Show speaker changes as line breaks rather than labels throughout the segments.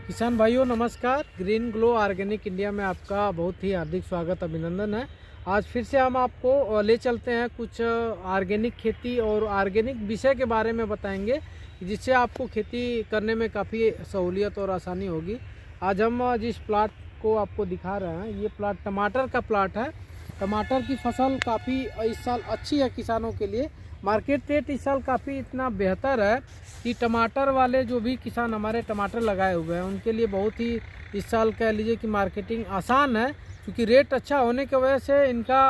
किसान भाइयों नमस्कार। ग्रीन ग्लो ऑर्गेनिक इंडिया में आपका बहुत ही हार्दिक स्वागत अभिनंदन है। आज फिर से हम आपको ले चलते हैं कुछ ऑर्गेनिक खेती और ऑर्गेनिक विषय के बारे में बताएंगे जिससे आपको खेती करने में काफ़ी सहूलियत और आसानी होगी। आज हम जिस प्लाट को आपको दिखा रहे हैं ये प्लाट टमाटर का प्लाट है। टमाटर की फसल काफ़ी इस साल अच्छी है किसानों के लिए। मार्केट रेट इस साल काफ़ी इतना बेहतर है कि टमाटर वाले जो भी किसान हमारे टमाटर लगाए हुए हैं उनके लिए बहुत ही इस साल कह लीजिए कि मार्केटिंग आसान है, क्योंकि रेट अच्छा होने की वजह से इनका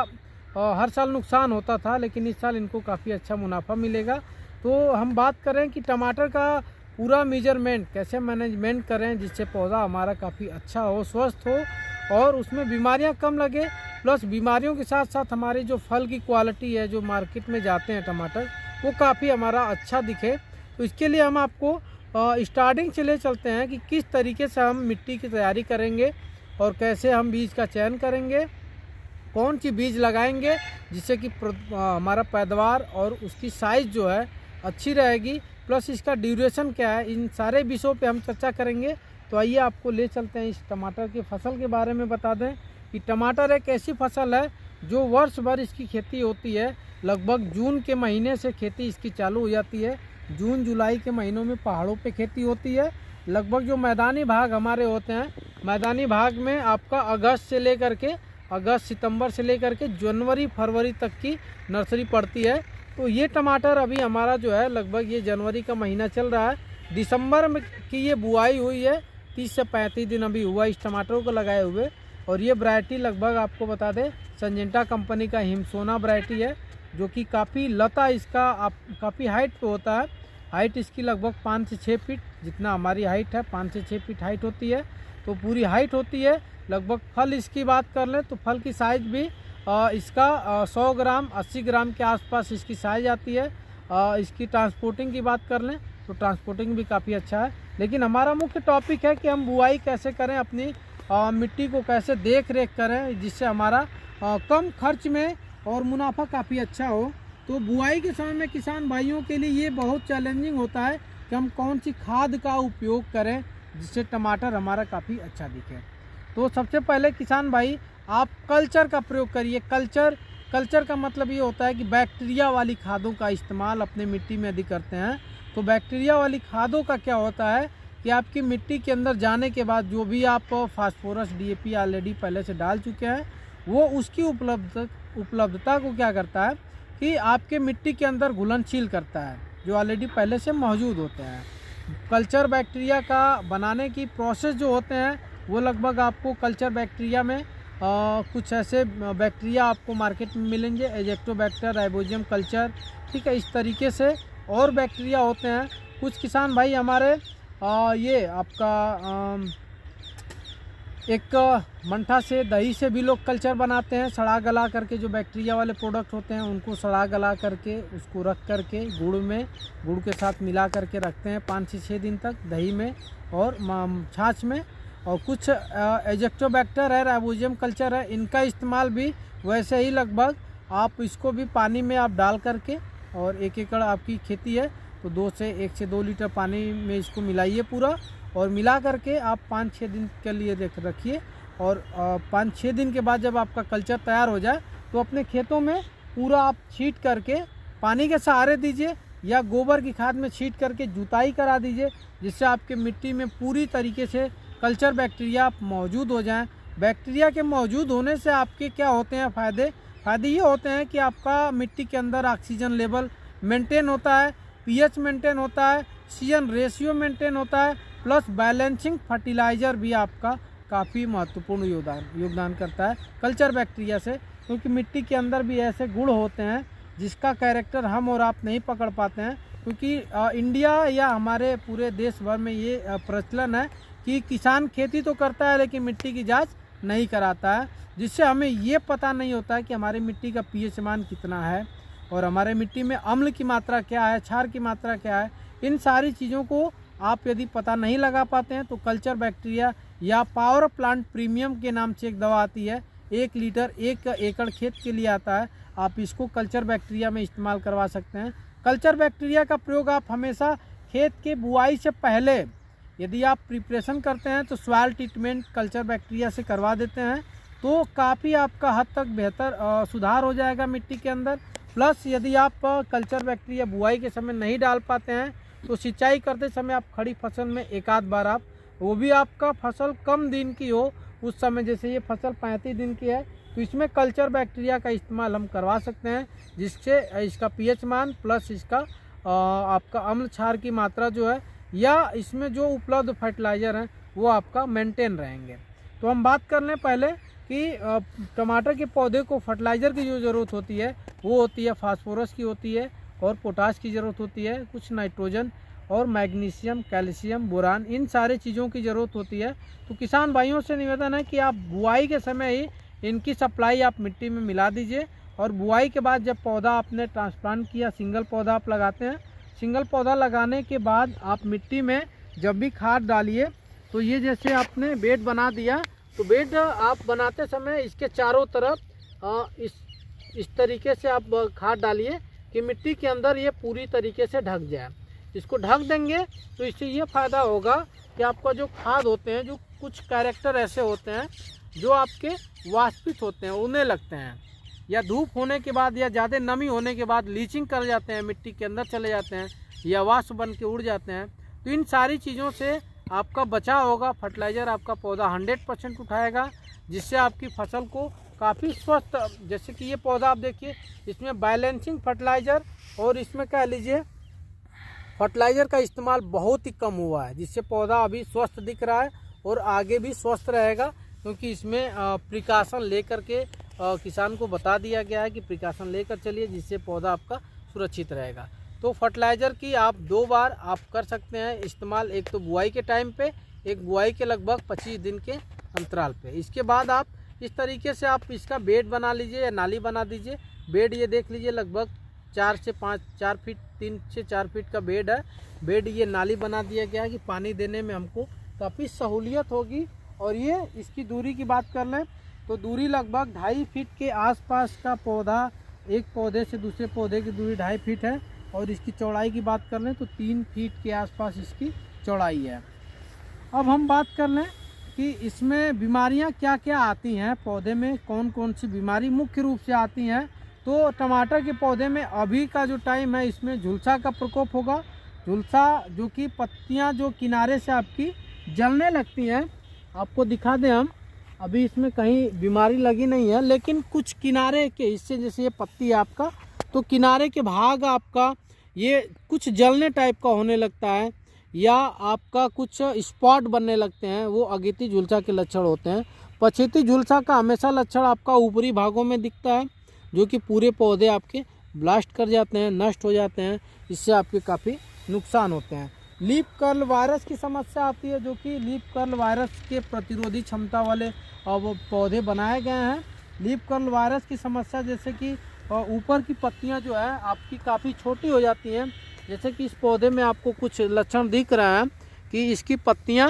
हर साल नुकसान होता था, लेकिन इस साल इनको काफ़ी अच्छा मुनाफा मिलेगा। तो हम बात करें कि टमाटर का पूरा मेजरमेंट कैसे मैनेजमेंट करें जिससे पौधा हमारा काफ़ी अच्छा हो, स्वस्थ हो और उसमें बीमारियां कम लगे, प्लस बीमारियों के साथ साथ हमारी जो फल की क्वालिटी है जो मार्केट में जाते हैं टमाटर वो काफ़ी हमारा अच्छा दिखे। तो इसके लिए हम आपको स्टार्टिंग से ले चलते हैं कि किस तरीके से हम मिट्टी की तैयारी करेंगे और कैसे हम बीज का चयन करेंगे, कौन सी बीज लगाएंगे जिससे कि हमारा पैदावार और उसकी साइज़ जो है अच्छी रहेगी, प्लस इसका ड्यूरेशन क्या है, इन सारे विषयों पे हम चर्चा करेंगे। तो आइए आपको ले चलते हैं इस टमाटर की फसल के बारे में बता दें कि टमाटर एक ऐसी फसल है जो वर्ष भर इसकी खेती होती है। लगभग जून के महीने से खेती इसकी चालू हो जाती है। जून जुलाई के महीनों में पहाड़ों पे खेती होती है। लगभग जो मैदानी भाग हमारे होते हैं, मैदानी भाग में आपका अगस्त सितंबर से लेकर के जनवरी फरवरी तक की नर्सरी पड़ती है। तो ये टमाटर अभी हमारा जो है लगभग ये जनवरी का महीना चल रहा है, दिसंबर में की ये बुआई हुई है। 30 से 35 दिन अभी हुआ इस टमाटरों को लगाए हुए। और ये वैरायटी लगभग आपको बता दें संजेंटा कंपनी का हिमसोना वैरायटी है, जो कि काफ़ी लता इसका काफ़ी हाइट पे होता है। हाइट इसकी लगभग 5 से 6 फीट, जितना हमारी हाइट है 5 से 6 फीट हाइट होती है, तो पूरी हाइट होती है। लगभग फल इसकी बात कर लें तो फल की साइज़ भी इसका 100 ग्राम 80 ग्राम के आसपास इसकी साइज़ आती है। इसकी ट्रांसपोर्टिंग की बात कर लें तो ट्रांसपोर्टिंग भी काफ़ी अच्छा है। लेकिन हमारा मुख्य टॉपिक है कि हम बुआई कैसे करें, अपनी मिट्टी को कैसे देख रेख करें जिससे हमारा कम खर्च में और मुनाफा काफ़ी अच्छा हो। तो बुआई के समय में किसान भाइयों के लिए ये बहुत चैलेंजिंग होता है कि हम कौन सी खाद का उपयोग करें जिससे टमाटर हमारा काफ़ी अच्छा दिखे। तो सबसे पहले किसान भाई आप कल्चर का प्रयोग करिए। कल्चर का मतलब ये होता है कि बैक्टीरिया वाली खादों का इस्तेमाल अपने मिट्टी में यदि करते हैं तो बैक्टीरिया वाली खादों का क्या होता है कि आपकी मिट्टी के अंदर जाने के बाद जो भी आप फास्फोरस डीएपी ऑलरेडी पहले से डाल चुके हैं वो उसकी उपलब्धता को क्या करता है कि आपके मिट्टी के अंदर घुलनशील करता है जो ऑलरेडी पहले से मौजूद होते हैं। कल्चर बैक्टीरिया का बनाने की प्रोसेस जो होते हैं वो लगभग आपको कल्चर बैक्टीरिया में कुछ ऐसे बैक्टीरिया आपको मार्केट में मिलेंगे, एजेक्टोबैक्टर, राइबोजियम कल्चर, ठीक है, इस तरीके से और बैक्टीरिया होते हैं। कुछ किसान भाई हमारे ये आपका एक मंठा से दही से भी लोग कल्चर बनाते हैं, सड़ा गला करके जो बैक्टीरिया वाले प्रोडक्ट होते हैं उनको सड़ा गला करके उसको रख करके गुड़ के साथ मिला करके रखते हैं 5 से 6 दिन तक दही में और छाछ में। और कुछ एजेक्टोबैक्टर है, राइबोजियम कल्चर है, इनका इस्तेमाल भी वैसे ही लगभग आप इसको भी पानी में आप डाल करके और 1 एकड़ आपकी खेती है तो 1 से 2 लीटर पानी में इसको मिलाइए पूरा, और मिला करके आप 5-6 दिन के लिए रखिए। और 5-6 दिन के बाद जब आपका कल्चर तैयार हो जाए तो अपने खेतों में पूरा आप छींट करके पानी के सहारे दीजिए या गोबर की खाद में छींट करके जुताई करा दीजिए, जिससे आपके मिट्टी में पूरी तरीके से कल्चर बैक्टीरिया मौजूद हो जाएं। बैक्टीरिया के मौजूद होने से आपके क्या होते हैं फ़ायदे ये होते हैं कि आपका मिट्टी के अंदर ऑक्सीजन लेवल मेंटेन होता है, पीएच मेंटेन होता है, ऑक्सीजन रेशियो मेंटेन होता है, प्लस बैलेंसिंग फर्टिलाइज़र भी आपका काफ़ी महत्वपूर्ण योगदान करता है कल्चर बैक्टीरिया से, क्योंकि मिट्टी के अंदर भी ऐसे गुण होते हैं जिसका कैरेक्टर हम और आप नहीं पकड़ पाते हैं। क्योंकि इंडिया या हमारे पूरे देश भर में ये प्रचलन है कि किसान खेती तो करता है लेकिन मिट्टी की जांच नहीं कराता है, जिससे हमें ये पता नहीं होता है कि हमारी मिट्टी का पीएच मान कितना है और हमारे मिट्टी में अम्ल की मात्रा क्या है, क्षार की मात्रा क्या है। इन सारी चीज़ों को आप यदि पता नहीं लगा पाते हैं तो कल्चर बैक्टीरिया या पावर प्लांट प्रीमियम के नाम से एक दवा आती है, 1 लीटर 1 एकड़ खेत के लिए आता है, आप इसको कल्चर बैक्टीरिया में इस्तेमाल करवा सकते हैं। कल्चर बैक्टीरिया का प्रयोग आप हमेशा खेत के बुआई से पहले यदि आप प्रिपरेशन करते हैं तो सॉइल ट्रीटमेंट कल्चर बैक्टीरिया से करवा देते हैं तो काफ़ी आपका हद तक बेहतर सुधार हो जाएगा मिट्टी के अंदर। प्लस यदि आप कल्चर बैक्टीरिया बुआई के समय नहीं डाल पाते हैं तो सिंचाई करते समय आप खड़ी फसल में एक आध बार आप, वो भी आपका फसल कम दिन की हो उस समय, जैसे ये फसल 35 दिन की है तो इसमें कल्चर बैक्टीरिया का इस्तेमाल हम करवा सकते हैं, जिससे इसका पीएच मान प्लस इसका आपका अम्ल क्षार की मात्रा जो है या इसमें जो उपलब्ध फर्टिलाइज़र हैं वो आपका मेंटेन रहेंगे। तो हम बात कर लें पहले कि टमाटर के पौधे को फर्टिलाइज़र की जो ज़रूरत होती है वो होती है फास्फोरस की होती है और पोटाश की ज़रूरत होती है, कुछ नाइट्रोजन और मैग्नीशियम, कैल्शियम, बोरान, इन सारे चीज़ों की ज़रूरत होती है। तो किसान भाइयों से निवेदन है कि आप बुआई के समय ही इनकी सप्लाई आप मिट्टी में मिला दीजिए और बुआई के बाद जब पौधा आपने ट्रांसप्लांट किया, सिंगल पौधा आप लगाते हैं, सिंगल पौधा लगाने के बाद आप मिट्टी में जब भी खाद डालिए तो ये जैसे आपने बेड बना दिया तो बेड आप बनाते समय इसके चारों तरफ इस तरीके से आप खाद डालिए कि मिट्टी के अंदर ये पूरी तरीके से ढक जाए। इसको ढक देंगे तो इससे ये फ़ायदा होगा कि आपका जो खाद होते हैं, जो कुछ कैरेक्टर ऐसे होते हैं जो आपके वाष्पित होते हैं, उड़ने लगते हैं या धूप होने के बाद या ज़्यादा नमी होने के बाद लीचिंग कर जाते हैं, मिट्टी के अंदर चले जाते हैं या वाष्प बन के उड़ जाते हैं। तो इन सारी चीज़ों से आपका बचाव होगा। फर्टिलाइज़र आपका पौधा 100% उठाएगा, जिससे आपकी फसल को काफ़ी स्वस्थ, जैसे कि ये पौधा आप देखिए इसमें बैलेंसिंग फर्टिलाइज़र और इसमें कह लीजिए फर्टिलाइज़र का इस्तेमाल बहुत ही कम हुआ है, जिससे पौधा अभी स्वस्थ दिख रहा है और आगे भी स्वस्थ रहेगा, क्योंकि इसमें प्रिकॉशन लेकर के किसान को बता दिया गया है कि प्रिकॉशन लेकर चलिए, जिससे पौधा आपका सुरक्षित रहेगा। तो फर्टिलाइज़र की आप 2 बार आप कर सकते हैं इस्तेमाल, एक तो बुआई के टाइम पे, एक बुआई के लगभग 25 दिन के अंतराल पे। इसके बाद आप इस तरीके से आप इसका बेड बना लीजिए या नाली बना दीजिए। बेड ये देख लीजिए लगभग 4 फीट 3 से 4 फीट का बेड है। बेड ये नाली बना दिया गया है कि पानी देने में हमको काफ़ी सहूलियत होगी। और ये इसकी दूरी की बात कर लें तो दूरी लगभग 2.5 फीट के आसपास का पौधा, एक पौधे से दूसरे पौधे की दूरी 2.5 फीट है। और इसकी चौड़ाई की बात कर लें तो 3 फीट के आसपास इसकी चौड़ाई है। अब हम बात कर लें कि इसमें बीमारियां क्या क्या आती हैं, पौधे में कौन कौन सी बीमारी मुख्य रूप से आती हैं। तो टमाटर के पौधे में अभी का जो टाइम है इसमें झुलसा का प्रकोप होगा। झुलसा जो कि पत्तियां जो किनारे से आपकी जलने लगती हैं, आपको दिखा दें हम, अभी इसमें कहीं बीमारी लगी नहीं है, लेकिन कुछ किनारे के हिस्से, जैसे ये पत्ती है आपका, तो किनारे के भाग आपका ये कुछ जलने टाइप का होने लगता है या आपका कुछ स्पॉट बनने लगते हैं, वो अगेती झुलसा के लक्षण होते हैं। पछेती झुलसा का हमेशा लक्षण आपका ऊपरी भागों में दिखता है, जो कि पूरे पौधे आपके ब्लास्ट कर जाते हैं, नष्ट हो जाते हैं, इससे आपके काफ़ी नुकसान होते हैं। लीफ कर्ल वायरस की समस्या आती है, जो कि लीफ कर्ल वायरस के प्रतिरोधी क्षमता वाले अब पौधे बनाए गए हैं। लीफ कर्ल वायरस की समस्या जैसे कि ऊपर की पत्तियां जो है आपकी काफ़ी छोटी हो जाती हैं, जैसे कि इस पौधे में आपको कुछ लक्षण दिख रहा है कि इसकी पत्तियां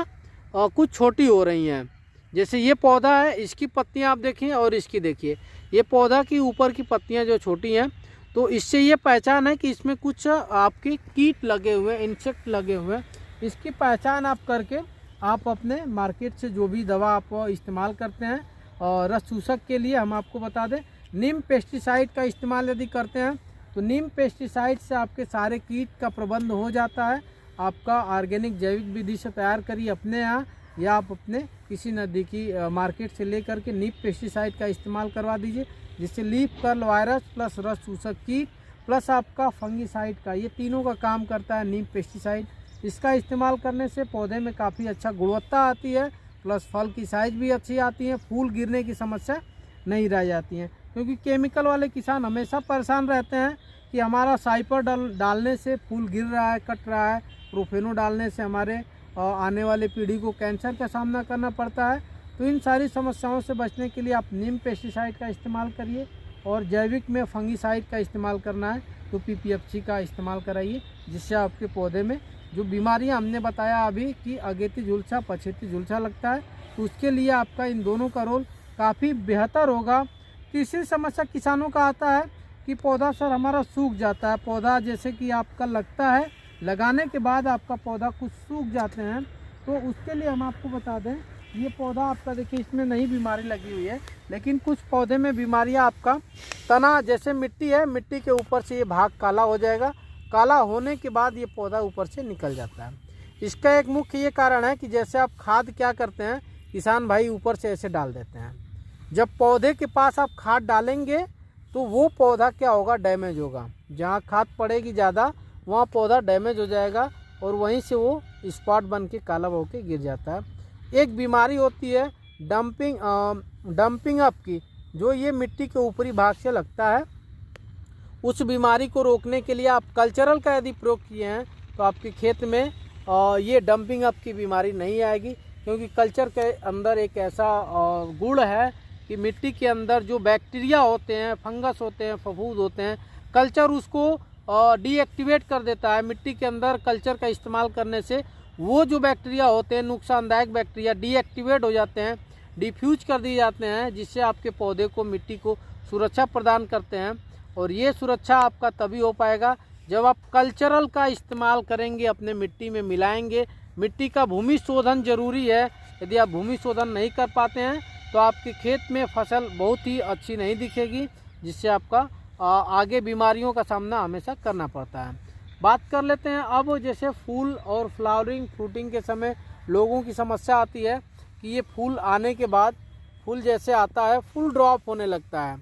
कुछ छोटी हो रही हैं। जैसे ये पौधा है, इसकी पत्तियां आप देखिए और इसकी देखिए, ये पौधा की ऊपर की पत्तियां जो छोटी हैं, तो इससे ये पहचान है कि इसमें कुछ आपकी कीट लगे हुए, इंसेक्ट लगे हुए हैं। इसकी पहचान आप करके आप अपने मार्केट से जो भी दवा आप इस्तेमाल करते हैं, और रस चूसक के लिए हम आपको बता दें, नीम पेस्टिसाइड का इस्तेमाल यदि करते हैं तो नीम पेस्टिसाइड से आपके सारे कीट का प्रबंध हो जाता है। आपका ऑर्गेनिक जैविक विधि से तैयार करिए अपने यहाँ, या आप अपने किसी नज़दीकी मार्केट से लेकर के नीम पेस्टिसाइड का इस्तेमाल करवा दीजिए, जिससे लीफ कर्ल वायरस प्लस रस चूसक कीट प्लस आपका फंगीसाइड का, ये तीनों का काम करता है नीम पेस्टिसाइड। इसका इस्तेमाल करने से पौधे में काफ़ी अच्छा गुणवत्ता आती है, प्लस फल की साइज भी अच्छी आती है, फूल गिरने की समस्या नहीं रह जाती है। क्योंकि केमिकल वाले किसान हमेशा परेशान रहते हैं कि हमारा साइपर डालने से फूल गिर रहा है, कट रहा है, प्रोफेनो डालने से हमारे आने वाले पीढ़ी को कैंसर का सामना करना पड़ता है। तो इन सारी समस्याओं से बचने के लिए आप नीम पेस्टिसाइड का इस्तेमाल करिए, और जैविक में फंगीसाइड का इस्तेमाल करना है तो PPFC का इस्तेमाल कराइए, जिससे आपके पौधे में जो बीमारियां हमने बताया अभी कि अगेती झुलसा, पछेती झुलसा लगता है, तो उसके लिए आपका इन दोनों का रोल काफ़ी बेहतर होगा। तीसरी समस्या किसानों का आता है कि पौधा सर हमारा सूख जाता है, पौधा जैसे कि आपका लगता है, लगाने के बाद आपका पौधा कुछ सूख जाते हैं, तो उसके लिए हम आपको बता दें, ये पौधा आपका देखिए इसमें नहीं बीमारी लगी हुई है, लेकिन कुछ पौधे में बीमारियां आपका तना, जैसे मिट्टी है, मिट्टी के ऊपर से ये भाग काला हो जाएगा। काला होने के बाद ये पौधा ऊपर से निकल जाता है। इसका एक मुख्य ये कारण है कि जैसे आप खाद क्या करते हैं, किसान भाई ऊपर से ऐसे डाल देते हैं। जब पौधे के पास आप खाद डालेंगे तो वो पौधा क्या होगा, डैमेज होगा। जहाँ खाद पड़ेगी ज़्यादा वहाँ पौधा डैमेज हो जाएगा और वहीं से वो स्पॉट बन के काला हो के गिर जाता है। एक बीमारी होती है डंपिंग अप की, जो ये मिट्टी के ऊपरी भाग से लगता है। उस बीमारी को रोकने के लिए आप कल्चरल का यदि प्रयोग किए हैं तो आपके खेत में ये डंपिंग अप की बीमारी नहीं आएगी, क्योंकि कल्चर के अंदर एक ऐसा गुण है कि मिट्टी के अंदर जो बैक्टीरिया होते हैं, फंगस होते हैं, फफूंद होते हैं, कल्चर उसको डीएक्टिवेट कर देता है। मिट्टी के अंदर कल्चर का इस्तेमाल करने से वो जो बैक्टीरिया होते हैं, नुकसानदायक बैक्टीरिया, डीएक्टिवेट हो जाते हैं, डिफ्यूज कर दिए जाते हैं, जिससे आपके पौधे को, मिट्टी को सुरक्षा प्रदान करते हैं। और ये सुरक्षा आपका तभी हो पाएगा जब आप कल्चरल का इस्तेमाल करेंगे, अपने मिट्टी में मिलाएंगे। मिट्टी का भूमि शोधन जरूरी है। यदि आप भूमि शोधन नहीं कर पाते हैं तो आपके खेत में फसल बहुत ही अच्छी नहीं दिखेगी, जिससे आपका आगे बीमारियों का सामना हमेशा करना पड़ता है। बात कर लेते हैं अब, जैसे फूल और फ्लावरिंग, फ्रूटिंग के समय लोगों की समस्या आती है कि ये फूल आने के बाद, फूल जैसे आता है फुल ड्रॉप होने लगता है।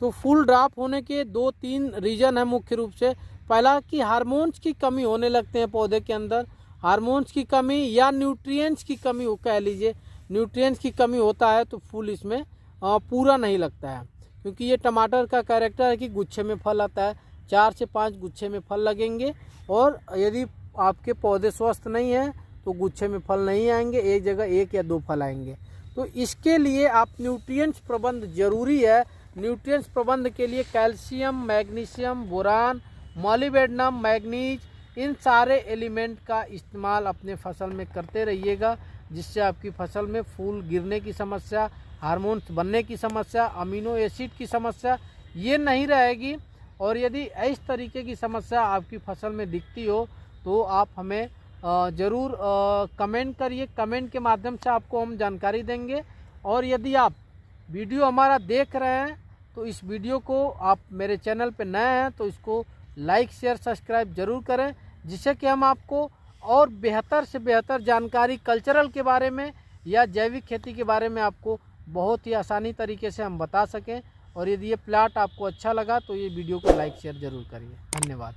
तो फुल ड्रॉप होने के 2-3 रीज़न है मुख्य रूप से। पहला कि हार्मोन्स की कमी होने लगते हैं पौधे के अंदर, हार्मोन्स की कमी या न्यूट्रिएंट्स की कमी हो, कह लीजिए न्यूट्रिएंट्स की कमी होता है तो फूल इसमें पूरा नहीं लगता है। क्योंकि ये टमाटर का कैरेक्टर है कि गुच्छे में फल आता है, 4 से 5 गुच्छे में फल लगेंगे। और यदि आपके पौधे स्वस्थ नहीं हैं तो गुच्छे में फल नहीं आएंगे, एक जगह 1 या 2 फल आएंगे। तो इसके लिए आप न्यूट्रिएंट्स प्रबंध जरूरी है। न्यूट्रिएंट्स प्रबंध के लिए calcium, magnesium, boron, molybdenum, manganese, इन सारे एलिमेंट का इस्तेमाल अपने फसल में करते रहिएगा, जिससे आपकी फसल में फूल गिरने की समस्या, हार्मोन्स बनने की समस्या, अमीनो एसिड की समस्या ये नहीं रहेगी। और यदि इस तरीके की समस्या आपकी फसल में दिखती हो तो आप हमें ज़रूर कमेंट करिए। कमेंट के माध्यम से आपको हम जानकारी देंगे। और यदि आप वीडियो हमारा देख रहे हैं तो इस वीडियो को, आप मेरे चैनल पे नए हैं तो इसको लाइक, शेयर, सब्सक्राइब जरूर करें, जिससे कि हम आपको और बेहतर से बेहतर जानकारी कल्चरल के बारे में या जैविक खेती के बारे में आपको बहुत ही आसानी तरीके से हम बता सकें। और यदि ये प्लाट आपको अच्छा लगा तो ये वीडियो को लाइक शेयर जरूर करिए। धन्यवाद।